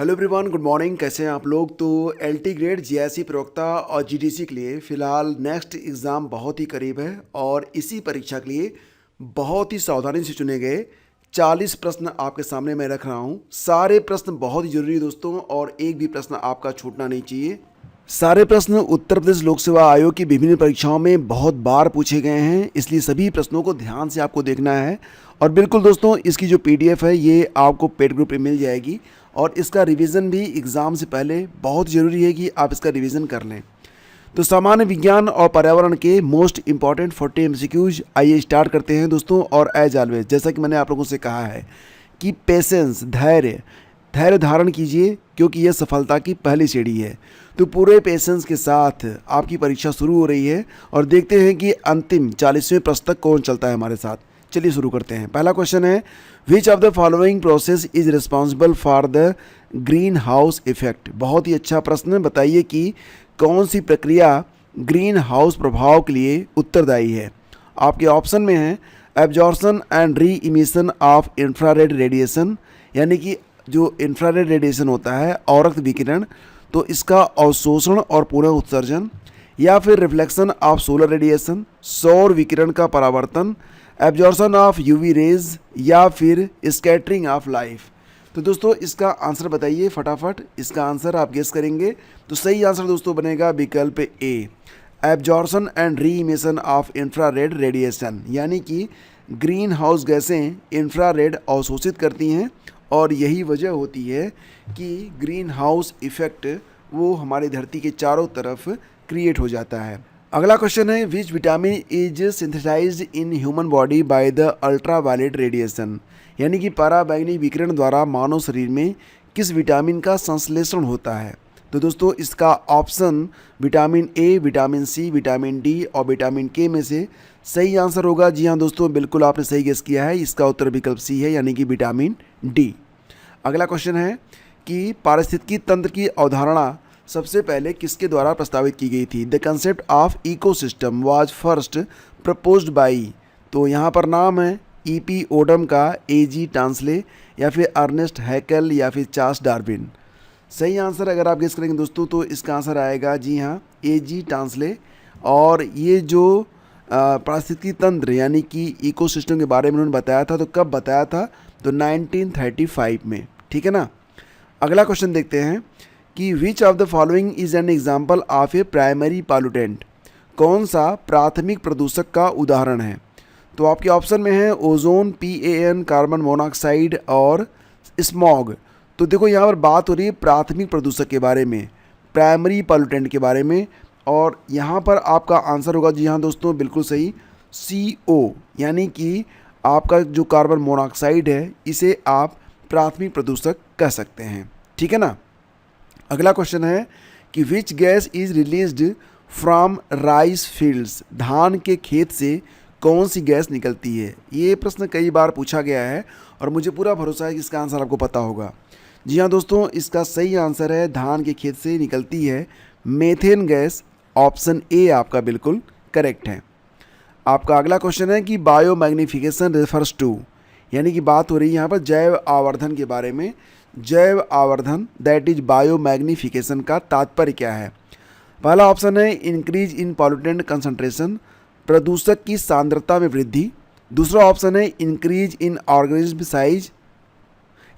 Hello everyone, good morning. कैसे हैं आप लोग। तो एलटी ग्रेड, जीआईसी प्रवक्ता और जीडीसी के लिए फ़िलहाल नेक्स्ट एग्ज़ाम बहुत ही करीब है और इसी परीक्षा के लिए बहुत ही सावधानी से चुने गए 40 प्रश्न आपके सामने मैं रख रहा हूं। सारे प्रश्न बहुत ही ज़रूरी है दोस्तों, और एक भी प्रश्न आपका छूटना नहीं चाहिए। सारे प्रश्न उत्तर प्रदेश लोक सेवा आयोग की विभिन्न परीक्षाओं में बहुत बार पूछे गए हैं, इसलिए सभी प्रश्नों को ध्यान से आपको देखना है। और बिल्कुल दोस्तों, इसकी जो पीडीएफ है ये आपको पेड ग्रुप पे मिल जाएगी, और इसका रिवीजन भी एग्ज़ाम से पहले बहुत ज़रूरी है कि आप इसका रिवीजन कर लें। तो सामान्य विज्ञान और पर्यावरण के मोस्ट इंपॉर्टेंट 40 एमसीक्यूज आइए स्टार्ट करते हैं दोस्तों। और एज ऑलवेज, जैसा कि मैंने आप लोगों से कहा है कि पेशेंस, धैर्य धारण कीजिए, क्योंकि यह सफलता की पहली सीढ़ी है। तो पूरे पेशेंस के साथ आपकी परीक्षा शुरू हो रही है, और देखते हैं कि अंतिम 40वें प्रश्न तक कौन चलता है हमारे साथ। चलिए शुरू करते हैं। पहला क्वेश्चन है, which of the following process is responsible for the green house effect. बहुत ही अच्छा प्रश्न। बताइए कि कौन सी प्रक्रिया ग्रीन हाउस प्रभाव के लिए उत्तरदायी है। आपके ऑप्शन में है absorption and re emission of infrared radiation, यानी कि जो इंफ्रारेड रेडिएशन होता है, औरक्त विकिरण, तो इसका अवशोषण और पुनः उत्सर्जन, या फिर रिफ्लेक्शन ऑफ सोलर रेडिएशन, सौर विकिरण का परावर्तन, एब्जॉर्प्शन ऑफ यूवी रेज, या फिर स्कैटरिंग ऑफ लाइफ। तो दोस्तों इसका आंसर बताइए फटाफट। इसका आंसर आप गेस करेंगे तो सही आंसर दोस्तों बनेगा विकल्प ए, absorption and re emission of infrared radiation, यानी कि ग्रीन हाउस गैसें इंफ्रारेड अवशोषित करती हैं, और यही वजह होती है कि ग्रीन हाउस इफेक्ट वो हमारी धरती के चारों तरफ क्रिएट हो जाता है। अगला क्वेश्चन है, which vitamin is synthesized in human body by the ultraviolet radiation, यानी कि पराबैंगनी विकिरण द्वारा मानव शरीर में किस विटामिन का संश्लेषण होता है। तो दोस्तों इसका option vitamin A, vitamin C, vitamin D और विटामिन के में से सही आंसर होगा। जी हाँ दोस्तों, बिल्कुल आपने सही गेस किया है। इसका उत्तर विकल्प सी है, यानी कि विटामिन डी। अगला क्वेश्चन है कि पारिस्थितिकी तंत्र की अवधारणा सबसे पहले किसके द्वारा प्रस्तावित की गई थी। The concept of ecosystem was first proposed by. तो यहाँ पर नाम है ईपी ओडम का, एजी टांसले, या फिर अर्नेस्ट हैकेल, या फिर चार्ल्स डार्विन। सही आंसर अगर आप गेस करेंगे दोस्तों तो इसका आंसर आएगा जी हाँ एजी टांसले। और ये जो पारिस्थितिकी तंत्र यानी कि इकोसिस्टम के बारे में उन्होंने बताया था, तो कब बताया था, तो 1935 में। ठीक है ना। अगला क्वेश्चन देखते हैं कि which of the following is an example of A primary pollutant. कौन सा प्राथमिक प्रदूषक का उदाहरण है। तो आपके ऑप्शन में है ओजोन, PAN, कार्बन मोनोऑक्साइड और स्मॉग। तो देखो यहाँ पर बात हो रही है प्राथमिक प्रदूषक के बारे में, प्राइमरी पॉल्यूटेंट के बारे में, और यहाँ पर आपका आंसर होगा जी हाँ दोस्तों बिल्कुल सही, CO, यानी कि आपका जो कार्बन मोनोऑक्साइड है इसे आप प्राथमिक प्रदूषक कह सकते हैं। ठीक है ना। अगला क्वेश्चन है कि which gas is released from rice fields. धान के खेत से कौन सी गैस निकलती है। ये प्रश्न कई बार पूछा गया है और मुझे पूरा भरोसा है कि इसका आंसर आपको पता होगा। जी हाँ दोस्तों, इसका सही आंसर है धान के खेत से निकलती है मेथेन गैस। ऑप्शन ए आपका बिल्कुल करेक्ट है। आपका अगला क्वेश्चन है कि बायोमैग्निफिकेशन रेफर्स टू, यानी कि बात हो रही है यहाँ पर जैव आवर्धन के बारे में। जैव आवर्धन दैट इज बायोमैग्निफिकेशन का तात्पर्य क्या है। पहला ऑप्शन है इंक्रीज इन पॉल्यूटेंट कंसंट्रेशन, प्रदूषक की सांद्रता में वृद्धि। दूसरा ऑप्शन है इंक्रीज इन ऑर्गेनिज्म साइज,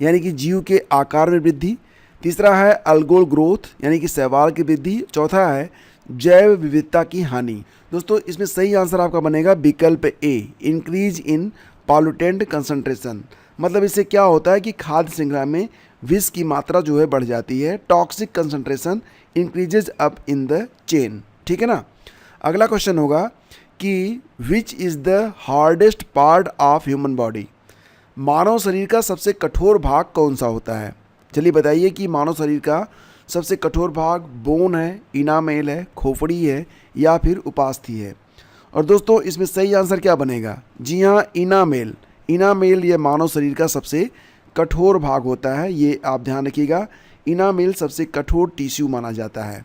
यानी कि जीव के आकार में वृद्धि। तीसरा है अल्गोल ग्रोथ, यानी कि शैवाल की वृद्धि। चौथा है जैव विविधता की हानि। दोस्तों इसमें सही आंसर आपका बनेगा विकल्प ए, इंक्रीज इन पॉल्यूटेंट कंसंट्रेशन। मतलब इससे क्या होता है कि खाद्य श्रृंखला में विष की मात्रा जो है बढ़ जाती है। Toxic concentration increases up in the chain. ठीक है ना। अगला क्वेश्चन होगा कि which is the hardest part of human body. मानव शरीर का सबसे कठोर भाग कौन सा होता है। चलिए बताइए कि मानव शरीर का सबसे कठोर भाग बोन है, इनामेल है, खोपड़ी है, या फिर उपास्थि है। और दोस्तों इसमें सही आंसर क्या बनेगा। जी हाँ इनामेल। इनामेल ये मानव शरीर का सबसे कठोर भाग होता है, ये आप ध्यान रखिएगा। इनामेल सबसे कठोर टिश्यू माना जाता है।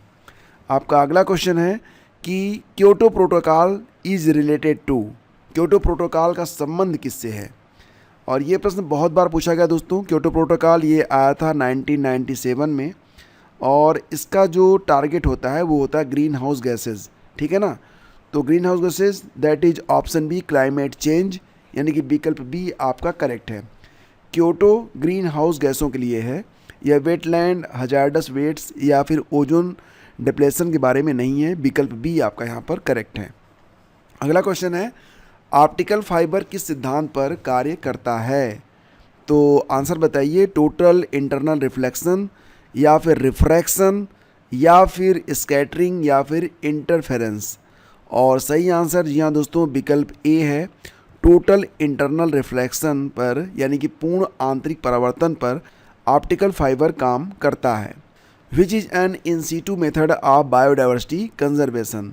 आपका अगला क्वेश्चन है कि Kyoto protocol is related to. Kyoto protocol का संबंध किससे है। और ये प्रश्न बहुत बार पूछा गया दोस्तों। क्योटो प्रोटोकॉल ये आया था 1997 में, और इसका जो टारगेट होता है वो होता है ग्रीन हाउस गैसेज, ठीक है ना। तो green house gases that is option B climate change, यानी कि विकल्प बी आपका करेक्ट है। क्योटो ग्रीन हाउस गैसों के लिए है, यह वेटलैंड, हजार्डस वेट्स या फिर ओजोन डिप्लेशन के बारे में नहीं है। विकल्प बी आपका यहाँ पर करेक्ट है। अगला क्वेश्चन है, ऑप्टिकल फाइबर किस सिद्धांत पर कार्य करता है? तो आंसर बताइए, टोटल इंटरनल रिफ्लेक्शन या फिर रिफ्रैक्शन या फिर स्कैटरिंग या फिर इंटरफेरेंस। और सही आंसर जी हाँ दोस्तों विकल्प ए है, टोटल इंटरनल रिफ्लेक्शन पर, यानी कि पूर्ण आंतरिक परावर्तन पर ऑप्टिकल फाइबर काम करता है। Which is an in situ method of biodiversity conservation.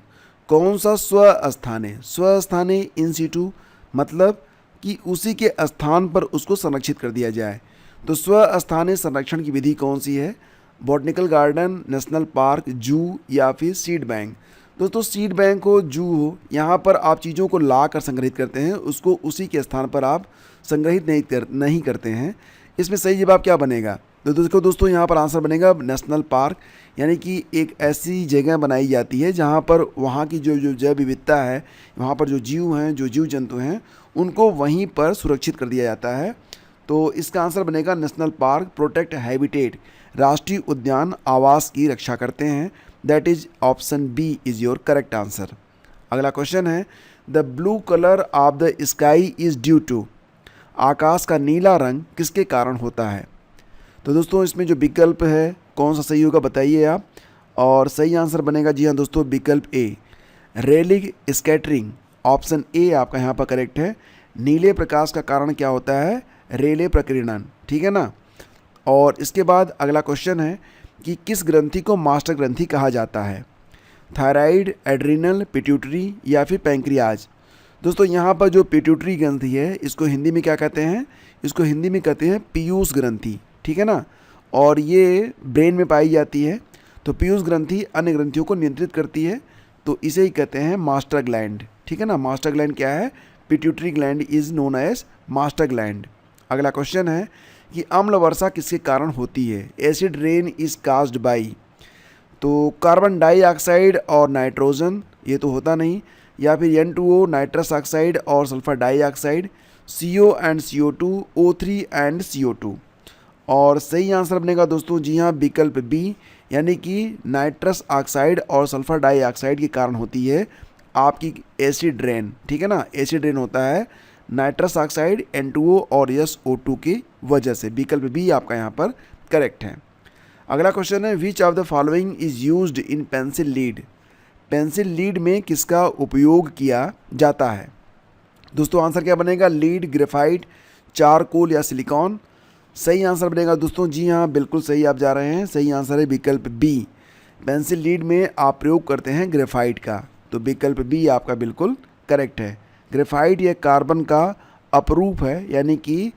कौन सा स्वस्थाने, स्वस्थाने इन सीटू मतलब कि उसी के स्थान पर उसको संरक्षित कर दिया जाए। तो स्वस्थानीय संरक्षण की विधि कौन सी है? बॉटनिकल गार्डन, नेशनल पार्क, जू या फिर सीड बैंक। दोस्तों सीड बैंक हो, जू हो, यहाँ पर आप चीज़ों को ला कर संग्रहित करते हैं, उसको उसी के स्थान पर आप संग्रहित नहीं करते हैं। इसमें सही जवाब क्या बनेगा? तो दोस्तों यहाँ पर आंसर बनेगा नेशनल पार्क, यानी कि एक ऐसी जगह बनाई जाती है जहाँ पर वहाँ की जो जैव विविधता है, वहाँ पर जो जीव हैं, जो जीव जंतु हैं, उनको वहीं पर सुरक्षित कर दिया जाता है। तो इसका आंसर बनेगा नेशनल पार्क प्रोटेक्ट हैबिटेट, राष्ट्रीय उद्यान आवास की रक्षा करते हैं। That is option B is your correct answer. अगला क्वेश्चन है, the blue colour of the sky is due to. आकाश का नीला रंग किसके कारण होता है? तो दोस्तों इसमें जो विकल्प है कौन सा सही होगा बताइए आप। और सही आंसर बनेगा जी हाँ दोस्तों विकल्प ए, रेलिंग स्कैटरिंग। ऑप्शन ए आपका यहाँ पर करेक्ट है। नीले प्रकाश का कारण क्या होता है? रेले प्रकीर्णन, ठीक है ना। और इसके बाद अगला क्वेश्चन है कि किस ग्रंथि को मास्टर ग्रंथि कहा जाता है? थायराइड, एड्रिनल, पिट्यूटरी या फिर पैंक्रियाज। दोस्तों यहाँ पर जो पिट्यूटरी ग्रंथि है इसको हिंदी में क्या कहते हैं? इसको हिंदी में कहते हैं पीयूष ग्रंथि, ठीक है ना। और ये ब्रेन में पाई जाती है। तो पीयूष ग्रंथि अन्य ग्रंथियों को नियंत्रित करती है, तो इसे ही कहते हैं मास्टर ग्लैंड, ठीक है ना। मास्टर ग्लैंड क्या है? Pituitary gland is known as master gland. अगला क्वेश्चन है कि अम्ल वर्षा किसके कारण होती है? Acid rain is caused by. तो कार्बन डाइऑक्साइड और नाइट्रोजन, ये तो होता नहीं, या फिर N2O नाइट्रस ऑक्साइड और sulphur dioxide, CO and CO2, O3 and CO2। और सही आंसर बनेगा दोस्तों जी हाँ विकल्प बी, यानी कि नाइट्रस ऑक्साइड और सल्फर डाइऑक्साइड के कारण होती है आपकी एसिड रेन, ठीक है ना। एसिड रेन होता है नाइट्रस ऑक्साइड, N2O और SO2 की वजह से। विकल्प बी आपका यहाँ पर करेक्ट है। अगला क्वेश्चन है, which of the following is used in pencil lead. Pencil lead में किसका उपयोग किया जाता है? दोस्तों आंसर क्या बनेगा? लीड, ग्रेफाइट, चारकोल या सिलिकॉन। सही आंसर बनेगा दोस्तों जी हाँ बिल्कुल सही आप जा रहे हैं। सही आंसर है विकल्प बी, पेंसिल लीड में आप प्रयोग करते हैं ग्रेफाइट का। तो विकल्प बी आपका बिल्कुल करेक्ट है। ग्रेफाइट यह कार्बन का अपरूप है, यानी कि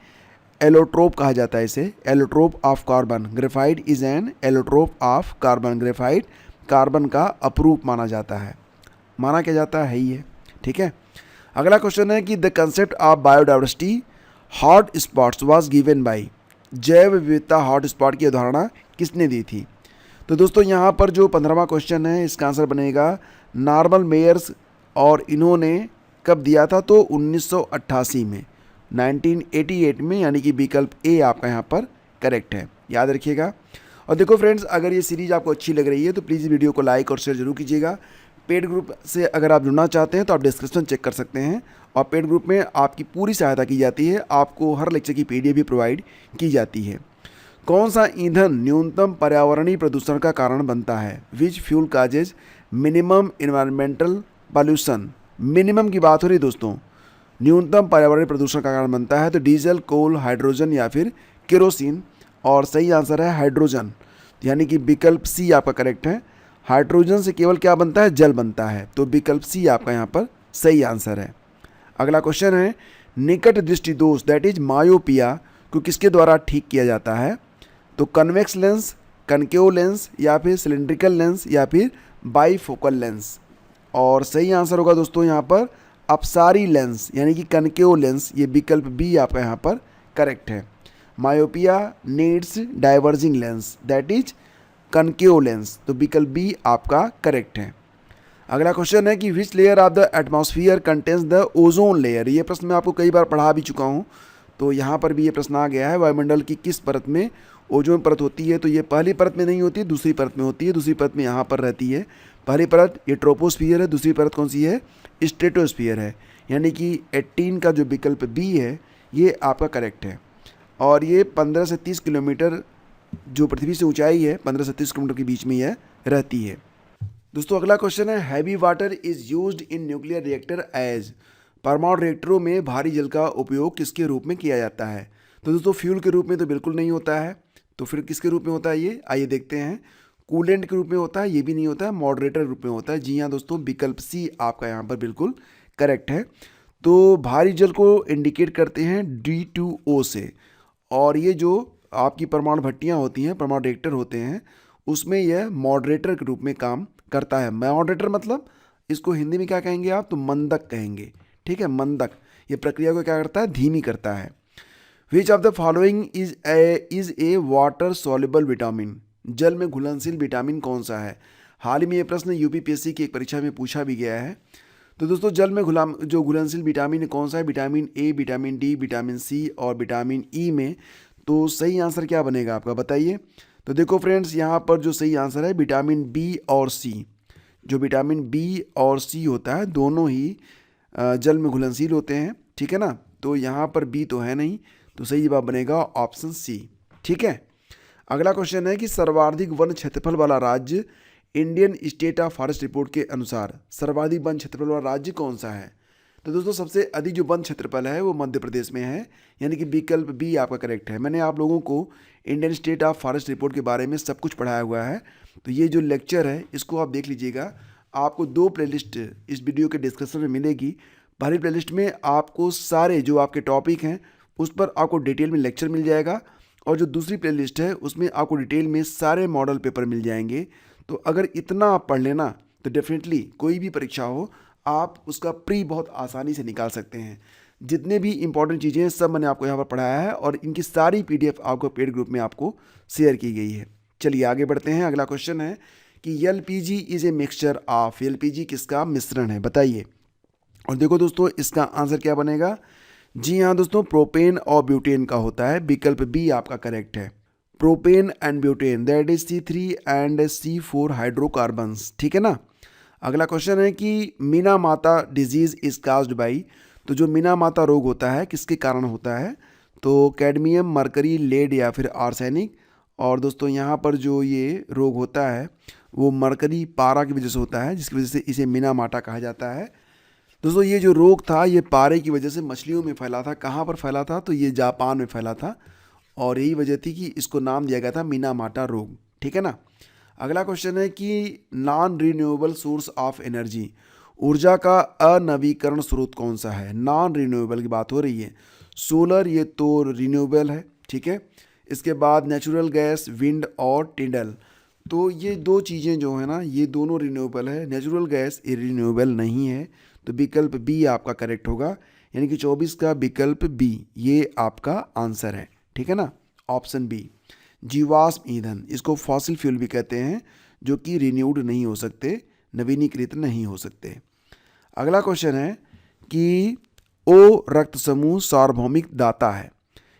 एलोट्रोप कहा जाता है इसे, allotrope of carbon. Graphite is an allotrope of carbon. Graphite carbon का अपरूप माना जाता है, माना क्या जाता है ही है, ठीक है। अगला क्वेश्चन है कि the concept of biodiversity hot spots was given by. जैव विविधता हॉट स्पॉट की अवधारणा किसने दी थी? तो दोस्तों यहाँ पर जो 15वां क्वेश्चन है इसका आंसर बनेगा नॉर्मन मेयर्स। और इन्होंने कब दिया था? तो 1988 में, 1988 में, यानी कि विकल्प ए आपका यहाँ पर करेक्ट है, याद रखिएगा। और देखो फ्रेंड्स, अगर ये सीरीज़ आपको अच्छी लग रही है तो प्लीज़ वीडियो को लाइक और शेयर जरूर कीजिएगा। पेड ग्रुप से अगर आप जुड़ना चाहते हैं तो आप डिस्क्रिप्शन चेक कर सकते हैं, और पेड ग्रुप में आपकी पूरी सहायता की जाती है, आपको हर लेक्चर की PDF भी प्रोवाइड की जाती है। कौन सा ईंधन न्यूनतम पर्यावरणीय प्रदूषण का कारण बनता है? Which fuel causes minimum environmental pollution. Minimum की बात हो रही दोस्तों, न्यूनतम पर्यावरणीय प्रदूषण का कारण बनता है तो डीजल, कोल, हाइड्रोजन या फिर केरोसिन। और सही आंसर है हाइड्रोजन, यानी कि विकल्प सी आपका करेक्ट है। हाइड्रोजन से केवल क्या बनता है? जल बनता है। तो विकल्प सी आपका यहाँ पर सही आंसर है। अगला क्वेश्चन है, निकट दृष्टि दोष दैट इज मायोपिया को किसके द्वारा ठीक किया जाता है? तो कन्वेक्स लेंस, कनकेव लेंस या फिर सिलिंड्रिकल लेंस या फिर बाईफोकल लेंस। और सही आंसर होगा दोस्तों यहाँ पर अपसारी लेंस, यानी कि कनकेव लेंस। ये विकल्प बी आपका यहाँ पर करेक्ट है। Myopia needs diverging lens, that is concave lens, तो विकल्प बी आपका करेक्ट है। अगला क्वेश्चन है कि which layer of the atmosphere contains the ozone layer. ये प्रश्न मैं आपको कई बार पढ़ा भी चुका हूँ, तो यहाँ पर भी ये प्रश्न आ गया है, वायुमंडल की किस परत में ओजोन परत होती है। तो ये पहली परत में नहीं होती, दूसरी परत में होती है। दूसरी परत में यहाँ पर रहती है। पहली परत ये ट्रोपोस्फियर है, दूसरी परत कौन सी है, स्ट्रेटोस्फियर है। यानी कि 18 का जो विकल्प बी है ये आपका करेक्ट है। और ये 15 से 30 किलोमीटर जो पृथ्वी से ऊंचाई है, 15 से 30 किलोमीटर के बीच में यह रहती है। दोस्तों अगला क्वेश्चन है, heavy water is used in nuclear reactor as. परमाणु रिएक्टरों में भारी जल का उपयोग किसके रूप में किया जाता है। तो दोस्तों फ्यूल के रूप में तो बिल्कुल नहीं होता है, तो फिर किसके रूप में होता है ये, आइए देखते हैं। कूलेंट के रूप में होता है, ये भी नहीं होता है। मॉडरेटर के रूप में होता है। जी हाँ दोस्तों, विकल्प सी आपका यहाँ पर बिल्कुल करेक्ट है। तो भारी जल को इंडिकेट करते हैं D2O से, और ये जो आपकी परमाणु भट्टियाँ होती हैं, परमाणु रिएक्टर होते हैं, उसमें यह मॉडरेटर के रूप में काम करता है। मॉडरेटर मतलब इसको हिंदी में क्या कहेंगे आप, तो मंदक कहेंगे, ठीक है, मंदक। ये प्रक्रिया को क्या करता है, धीमी करता है। Which of the following is a water soluble vitamin. जल में घुलनशील विटामिन कौन सा है। हाल ही में ये प्रश्न यूपीपीएससी की एक परीक्षा में पूछा भी गया है। तो दोस्तों जल में जो घुलनशील विटामिन कौन सा है, vitamin A, vitamin D, vitamin C और विटामिन ई में। तो सही आंसर क्या बनेगा आपका, बताइए। तो देखो फ्रेंड्स, यहाँ पर जो सही आंसर है विटामिन बी और सी। जो विटामिन बी और सी होता है दोनों ही जल में घुलनशील होते हैं, ठीक है ना। तो यहाँ पर बी तो है नहीं, तो सही जवाब बनेगा ऑप्शन सी, ठीक है। अगला क्वेश्चन है कि सर्वाधिक वन क्षेत्रफल वाला राज्य Indian state of forest report के अनुसार सर्वाधिक वन क्षेत्रफल वाला राज्य कौन सा है। तो दोस्तों सबसे अधिक जो वन क्षेत्रफल है वो मध्य प्रदेश में है, यानी कि विकल्प बी आपका करेक्ट है। मैंने आप लोगों को Indian state of forest report के बारे में सब कुछ पढ़ाया हुआ है, तो ये जो लेक्चर है इसको आप देख लीजिएगा। आपको 2 प्लेलिस्ट इस वीडियो के डिस्क्रिप्शन में मिलेगी। पहली प्लेलिस्ट में आपको सारे जो आपके टॉपिक हैं उस पर आपको डिटेल में लेक्चर मिल जाएगा, और जो दूसरी प्लेलिस्ट है उसमें आपको डिटेल में सारे मॉडल पेपर मिल जाएंगे। तो अगर इतना आप पढ़ लेना तो डेफिनेटली कोई भी परीक्षा हो आप उसका प्री बहुत आसानी से निकाल सकते हैं। जितने भी इंपॉर्टेंट चीज़ें हैं सब मैंने आपको यहाँ पर पढ़ाया है, और इनकी सारी PDF आपको पेड ग्रुप में आपको शेयर की गई है। चलिए आगे बढ़ते हैं। अगला क्वेश्चन है कि LPG is a mixture of. LPG किसका मिश्रण है, बताइए। और देखो दोस्तों इसका आंसर क्या बनेगा। जी हाँ दोस्तों, प्रोपेन और ब्यूटेन का होता है। विकल्प बी आपका करेक्ट है। Propane and butane, that is C3 and C4 hydrocarbons, ठीक है ना। अगला क्वेश्चन है कि मीना माता डिजीज इज काज्ड बाई। तो जो मीना माता रोग होता है किसके कारण होता है, तो कैडमियम, मरकरी, लेड या फिर आर्सेनिक। और दोस्तों यहाँ पर जो ये रोग होता है वो मरकरी पारा की वजह से होता है, जिसकी वजह से इसे मीना माता कहा जाता है। दोस्तों ये जो रोग था ये पारे की वजह से मछलियों में फैला था। कहाँ पर फैला था, तो ये जापान में फैला था, और यही वजह थी कि इसको नाम दिया गया था मीना माता रोग, ठीक है ना। अगला क्वेश्चन है कि non renewable source of energy, ऊर्जा का अनवीकरण स्रोत कौन सा है। नॉन रिन्यूएबल की बात हो रही है। सोलर ये तो रिन्यूएबल है, ठीक है। इसके बाद नेचुरल गैस, विंड और टिंडल, तो ये 2 चीज़ें जो है ना ये दोनों रिन्यूएबल है। नेचुरल गैस ये रिन्यूएबल नहीं है, तो विकल्प बी आपका करेक्ट होगा। यानी कि 24 का विकल्प बी ये आपका आंसर है, ठीक है ना, ऑप्शन बी। जीवाश्म ईंधन, इसको फॉसिल फ्यूल भी कहते हैं, जो कि रिन्यूड नहीं हो सकते, नवीनीकृत नहीं हो सकते। अगला क्वेश्चन है कि O रक्त समूह सार्वभौमिक दाता है।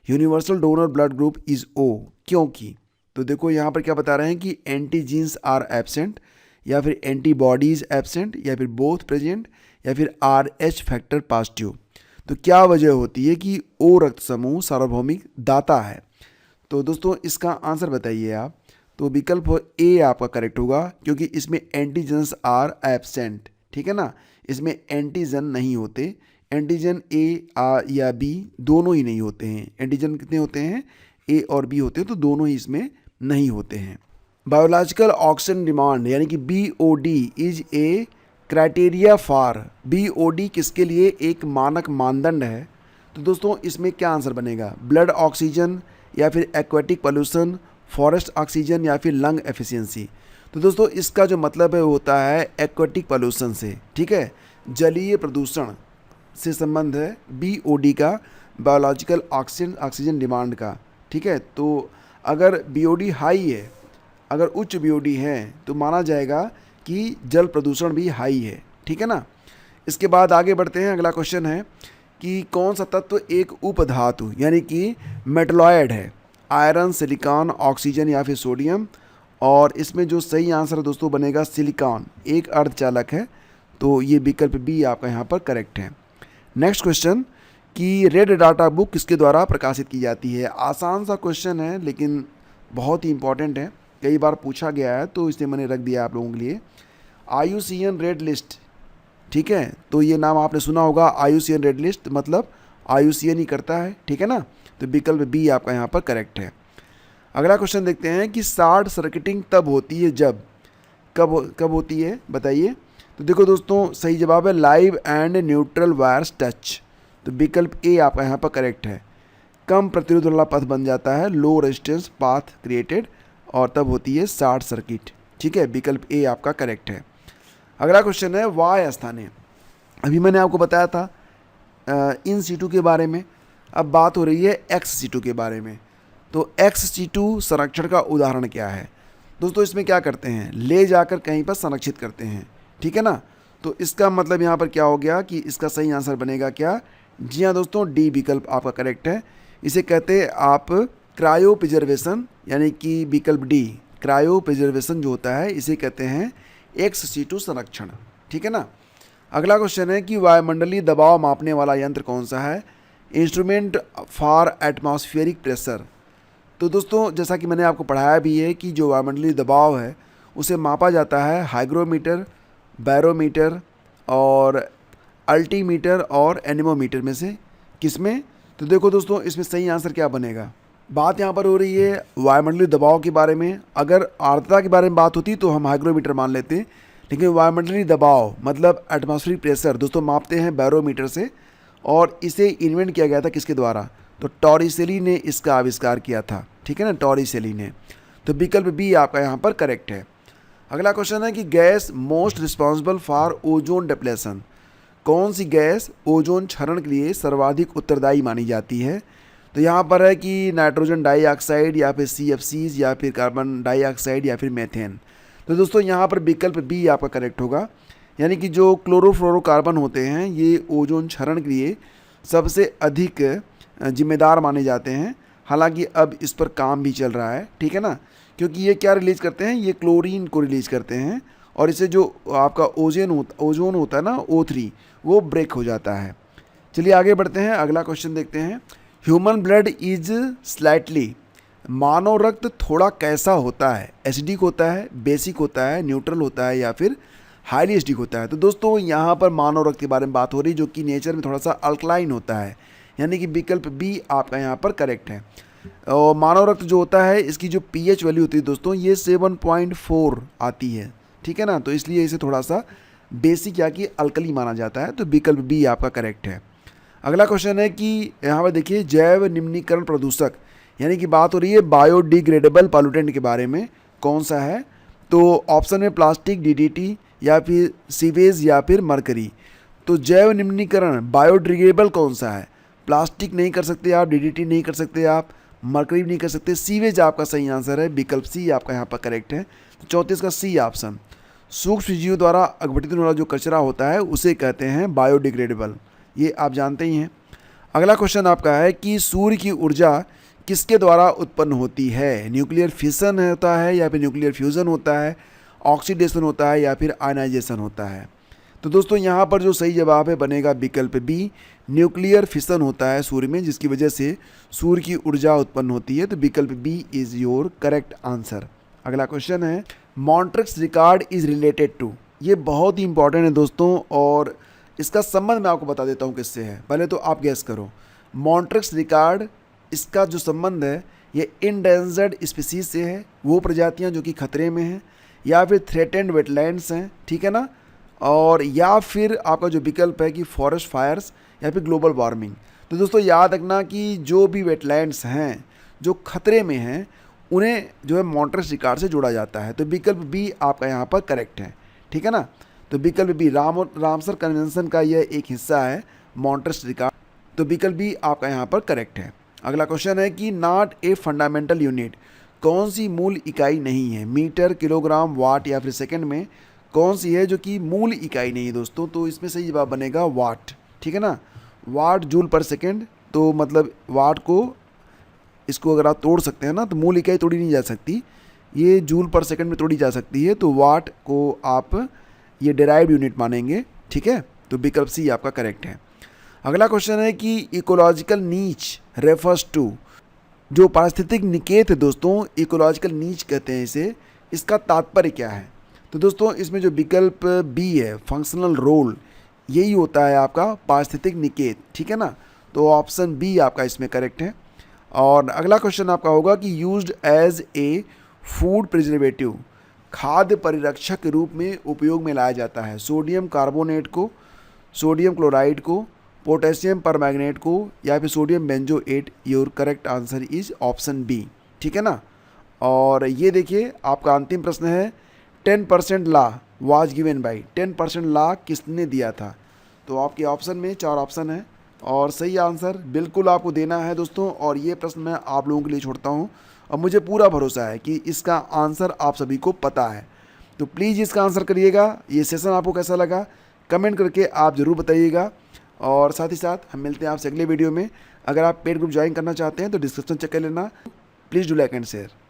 Universal donor blood group is O, क्योंकि। तो देखो यहाँ पर क्या बता रहे हैं कि एंटीजीन्स आर एब्सेंट, या फिर एंटीबॉडीज एब्सेंट, या फिर बोथ प्रेजेंट, या फिर RH फैक्टर पॉजिटिव। तो क्या वजह होती है कि O रक्त समूह सार्वभौमिक दाता है। तो दोस्तों इसका आंसर बताइए आप। तो विकल्प ए आपका करेक्ट होगा, क्योंकि इसमें एंटीजन्स आर एब्सेंट, ठीक है ना। इसमें एंटीजन नहीं होते। एंटीजन A या B दोनों ही नहीं होते हैं। एंटीजन कितने होते हैं, A और B होते हैं, तो दोनों ही इसमें नहीं होते हैं। बायोलॉजिकल ऑक्सीजन डिमांड यानी कि BOD is a criteria for. BOD किसके लिए एक मानक मानदंड है। तो दोस्तों इसमें क्या आंसर बनेगा, ब्लड ऑक्सीजन, या फिर एक्वेटिक पोल्यूशन, फॉरेस्ट ऑक्सीजन, या फिर लंग एफिशिएंसी। तो दोस्तों इसका जो मतलब है होता है एक्वेटिक पोल्यूशन से, ठीक है, जलीय प्रदूषण से संबंध है BOD का। बायोलॉजिकल ऑक्सीजन डिमांड का। ठीक है, तो अगर BOD हाई है, अगर उच्च BOD है तो माना जाएगा कि जल प्रदूषण भी हाई है। ठीक है ना। इसके बाद आगे बढ़ते हैं। अगला क्वेश्चन है कि कौन सा तत्व एक उपधातु यानी कि मेटलॉयड है, आयरन, सिलिकॉन, ऑक्सीजन या फिर सोडियम। और इसमें जो सही आंसर दोस्तों बनेगा सिलिकॉन, एक अर्धचालक है। तो ये विकल्प बी आपका यहाँ पर करेक्ट है। नेक्स्ट क्वेश्चन कि रेड डाटा बुक किसके द्वारा प्रकाशित की जाती है। आसान सा क्वेश्चन है लेकिन बहुत ही इंपॉर्टेंट है, कई बार पूछा गया है तो इसलिए मैंने रख दिया आप लोगों के लिए। IUCN red list. ठीक है, तो ये नाम आपने सुना होगा, IUCN रेड लिस्ट मतलब IUCN ही करता है। ठीक है ना, तो विकल्प बी आपका यहाँ पर करेक्ट है। अगला क्वेश्चन देखते हैं कि शॉर्ट सर्किटिंग तब होती है जब, कब होती है बताइए। तो देखो दोस्तों, सही जवाब है live and neutral wires touch. तो विकल्प ए आपका यहाँ पर करेक्ट है। कम प्रतिरोध वाला पथ बन जाता है, लो रेजिस्टेंस पाथ क्रिएटेड, और तब होती है शॉर्ट सर्किट। ठीक है, विकल्प ए आपका करेक्ट है। अगला क्वेश्चन है वाय स्थानीय। अभी मैंने आपको बताया था इन सीटू के बारे में, अब बात हो रही है एक्स सीटू के बारे में। तो एक्स सीटू संरक्षण का उदाहरण क्या है दोस्तों। इसमें क्या करते हैं, ले जाकर कहीं पर संरक्षित करते हैं। ठीक है ना, तो इसका मतलब यहाँ पर क्या हो गया कि इसका सही आंसर बनेगा क्या। जी हाँ दोस्तों, डी विकल्प आपका करेक्ट है। इसे कहते हैं आप क्रायो प्रिजर्वेशन, यानी कि विकल्प डी क्रायो प्रिजर्वेशन जो होता है इसे कहते हैं एक्स सीटू संरक्षण। ठीक है ना। अगला क्वेश्चन है कि वायुमंडलीय दबाव मापने वाला यंत्र कौन सा है। Instrument for atmospheric pressure. तो दोस्तों जैसा कि मैंने आपको पढ़ाया भी है कि जो वायुमंडलीय दबाव है उसे मापा जाता है हाइग्रोमीटर, बैरोमीटर और अल्टीमीटर और एनीमोमीटर में से किसमें। तो देखो दोस्तों, इसमें सही आंसर क्या बनेगा। बात यहाँ पर हो रही है वायुमंडलीय दबाव के बारे में। अगर आर्द्रता के बारे में बात होती तो हम हाइग्रोमीटर मान लेते, लेकिन वायुमंडलीय दबाव मतलब एटमॉस्फेरिक प्रेशर दोस्तों मापते हैं बैरोमीटर से। और इसे इन्वेंट किया गया था किसके द्वारा, तो टॉरिसेली ने इसका आविष्कार किया था। ठीक है ना, टॉरिसेली ने। तो विकल्प बी आपका यहाँ पर करेक्ट है। अगला क्वेश्चन है कि gas most responsible for ozone depletion. कौन सी गैस ओजोन क्षरण के लिए सर्वाधिक उत्तरदायी मानी जाती है। तो यहाँ पर है कि नाइट्रोजन डाइऑक्साइड या फिर CFCs या फिर कार्बन डाइऑक्साइड या फिर मेथेन। तो दोस्तों यहाँ पर विकल्प बी आपका करेक्ट होगा, यानी कि जो क्लोरोफ्लोरोकार्बन होते हैं ये ओजोन क्षरण के लिए सबसे अधिक जिम्मेदार माने जाते हैं। हालांकि अब इस पर काम भी चल रहा है। ठीक है ना, क्योंकि ये क्या रिलीज़ करते हैं, ये क्लोरीन को रिलीज़ करते हैं और इससे जो आपका ओजोन होता है ना O3 वो ब्रेक हो जाता है। चलिए आगे बढ़ते हैं, अगला क्वेश्चन देखते हैं। ह्यूमन ब्लड इज स्लाइटली, मानव रक्त थोड़ा कैसा होता है। एसिडिक होता है, बेसिक होता है, न्यूट्रल होता है या फिर हाईली एसिडिक होता है। तो दोस्तों यहाँ पर मानव रक्त के बारे में बात हो रही है जो कि नेचर में थोड़ा सा अल्कलाइन होता है, यानी कि विकल्प बी आपका यहाँ पर करेक्ट है। और मानव रक्त जो होता है इसकी जो pH वैल्यू होती है दोस्तों ये 7.4 आती है। ठीक है ना, तो इसलिए इसे थोड़ा सा बेसिक या कि अल्कली माना जाता है। तो विकल्प बी आपका करेक्ट है। अगला क्वेश्चन है कि यहाँ पर देखिए जैव निम्नीकरण प्रदूषक, यानी कि बात हो रही है बायोडिग्रेडेबल पॉल्यूटेंट के बारे में, कौन सा है। तो ऑप्शन में प्लास्टिक, DDT या फिर सीवेज या फिर मरकरी। तो जैव निम्नीकरण बायोडिग्रेडेबल कौन सा है। प्लास्टिक नहीं कर सकते आप, DDT नहीं कर सकते आप, मरकरी नहीं कर सकते, सीवेज आपका सही आंसर है। विकल्प सी आपका यहाँ पर करेक्ट है। 34 का सी ऑप्शन। सूक्ष्म जीवों द्वारा अपघटित होने वाला जो कचरा होता है उसे कहते हैं बायोडिग्रेडेबल, ये आप जानते ही हैं। अगला क्वेश्चन आपका है कि सूर्य की ऊर्जा किसके द्वारा उत्पन्न होती है। न्यूक्लियर फिशन होता है या फिर न्यूक्लियर फ्यूज़न होता है, ऑक्सीडेशन होता है या फिर आयनाइजेशन होता है। तो दोस्तों यहाँ पर जो सही जवाब है बनेगा विकल्प बी, न्यूक्लियर फिशन होता है सूर्य में जिसकी वजह से सूर्य की ऊर्जा उत्पन्न होती है। तो विकल्प B is your correct answer. अगला क्वेश्चन है Montreux record is related to. ये बहुत ही इंपॉर्टेंट है दोस्तों और इसका संबंध मैं आपको बता देता हूँ किससे है, पहले तो आप गैस करो। मॉन्ट्रिक्स रिकॉर्ड इसका जो संबंध है ये इंडेंजर्ड स्पीसीज से है, वो प्रजातियाँ जो कि खतरे में हैं, या फिर थ्रेटेंड वेटलैंड्स हैं। ठीक है ना, और या फिर आपका जो विकल्प है कि फॉरेस्ट फायर्स या फिर ग्लोबल वार्मिंग। तो दोस्तों याद रखना कि जो भी वेटलैंड्स हैं जो खतरे में हैं उन्हें जो है मॉन्ट्रिक्स रिकॉर्ड से जोड़ा जाता है। तो विकल्प बी आपका यहाँ पर करेक्ट है। ठीक है ना, तो विकल्प बी रामसर कन्वेंशन का यह एक हिस्सा है मॉन्ट्रिक्स रिकॉर्ड। तो विकल्प बी आपका यहाँ पर करेक्ट है। अगला क्वेश्चन है कि नॉट ए फंडामेंटल यूनिट, कौन सी मूल इकाई नहीं है? मीटर, किलोग्राम, वाट या फिर सेकंड में कौन सी है जो कि मूल इकाई नहीं है दोस्तों? तो इसमें सही जवाब बनेगा वाट, ठीक है ना। वाट जूल पर सेकंड, तो मतलब वाट को इसको अगर आप तोड़ सकते हैं ना तो मूल इकाई तोड़ी नहीं जा सकती, ये जूल पर सेकंड में तोड़ी जा सकती है, तो वाट को आप ये डेराइव्ड यूनिट मानेंगे, ठीक है। तो विकल्प सी आपका करेक्ट है। अगला क्वेश्चन है कि इकोलॉजिकल नीच रेफर्स टू, जो पारिस्थितिक निकेत है दोस्तों, इकोलॉजिकल नीच कहते हैं इसे, इसका तात्पर्य क्या है? तो दोस्तों इसमें जो विकल्प बी है फंक्शनल रोल, यही होता है आपका पारिस्थितिक निकेत, ठीक है ना। तो ऑप्शन बी आपका इसमें करेक्ट है। और अगला क्वेश्चन आपका होगा कि used as a food preservative, खाद्य परिरक्षक के रूप में उपयोग में लाया जाता है सोडियम कार्बोनेट को, सोडियम क्लोराइड को, पोटेशियम परमैंगनेट को या फिर sodium benzoate. Your correct answer is option B, ठीक है ना। और ये देखिए आपका अंतिम प्रश्न है 10% law was given by, 10% law किसने दिया था? तो आपके ऑप्शन में 4 ऑप्शन है और सही आंसर बिल्कुल आपको देना है दोस्तों। और ये प्रश्न मैं आप लोगों के लिए छोड़ता हूँ और मुझे पूरा भरोसा है कि इसका आंसर आप सभी को पता है, तो प्लीज़ इसका आंसर करिएगा। ये सेशन आपको कैसा लगा कमेंट करके आप ज़रूर बताइएगा। और साथ ही साथ हम मिलते हैं आपसे अगले वीडियो में। अगर आप पेड ग्रुप ज्वाइन करना चाहते हैं तो डिस्क्रिप्शन चेक कर लेना। Please do like and share.